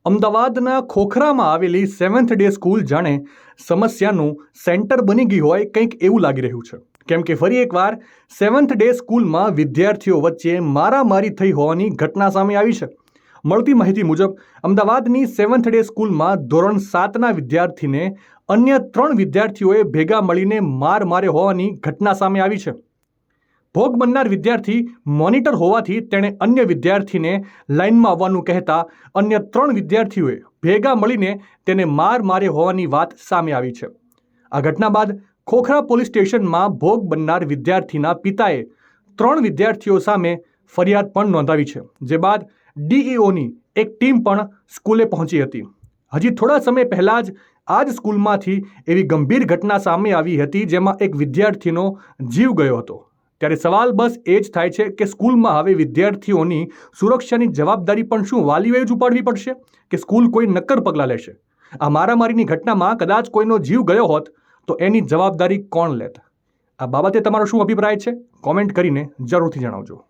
અમદાવાદના ખોખરામાં આવેલી seventh day school જાણે સમસ્યાનું સેન્ટર બની ગઈ હોય કંઈક એવું લાગી રહ્યું છે. કેમ કે ફરી એકવાર સેવન્થ ડે સ્કૂલમાં વિદ્યાર્થીઓ વચ્ચે મારામારી થઈ હોવાની ઘટના સામે આવી છે. મળતી માહિતી મુજબ અમદાવાદની સેવન્થ ડે સ્કૂલમાં ધોરણ 7ના વિદ્યાર્થીને અન્ય 3 વિદ્યાર્થીઓએ ભેગા મળીને માર માર્યો હોવાની ઘટના સામે આવી છે. ભોગ બનનાર વિદ્યાર્થી મોનિટર હોવાથી તેણે અન્ય વિદ્યાર્થીને લાઇનમાં આવવાનું કહેતા અન્ય 3 વિદ્યાર્થીઓએ ભેગા મળીને તેને માર માર્યો હોવાની વાત સામે આવી છે. આ ઘટના બાદ ખોખરા પોલીસ સ્ટેશનમાં ભોગ બનનાર વિદ્યાર્થીના પિતાએ 3 વિદ્યાર્થીઓ સામે ફરિયાદ પણ નોંધાવી છે. જે બાદ ડીઈઓની એક ટીમ પણ સ્કૂલે પહોંચી હતી. હજી થોડા સમય પહેલાં જ આ જ સ્કૂલમાંથી એવી ગંભીર ઘટના સામે આવી હતી જેમાં એક વિદ્યાર્થીનો જીવ ગયો હતો. ત્યારે સવાલ બસ એ જ થાય છે કે સ્કૂલમાં હવે વિદ્યાર્થીઓની સુરક્ષાની જવાબદારી પણ શું વાલીઓએ જ ઉપાડવી પડશે કે સ્કૂલ કોઈ નક્કર પગલાં લેશે? આ મારામારીની ઘટનામાં કદાચ કોઈનો જીવ ગયો હોત તો એની જવાબદારી કોણ લેત? આ બાબતે તમારો શું અભિપ્રાય છે? કોમેન્ટ કરીને જરૂરથી જણાવજો.